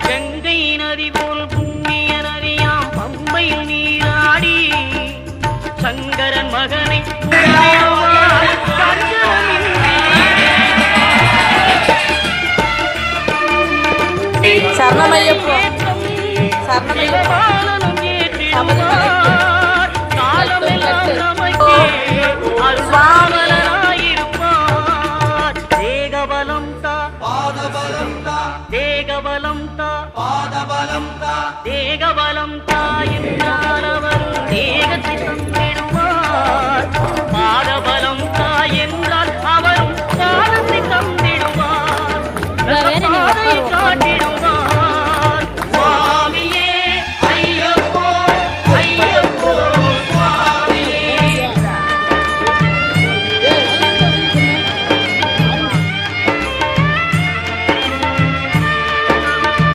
கங்கை நதி போல் புண்ணிய நதியாம் பம்பையில் நீராடி சங்கரன் மகனை சரணமையப்போ தேகபலம் தா தேகபலம் தா என்றால் அவரும் தேகத்தை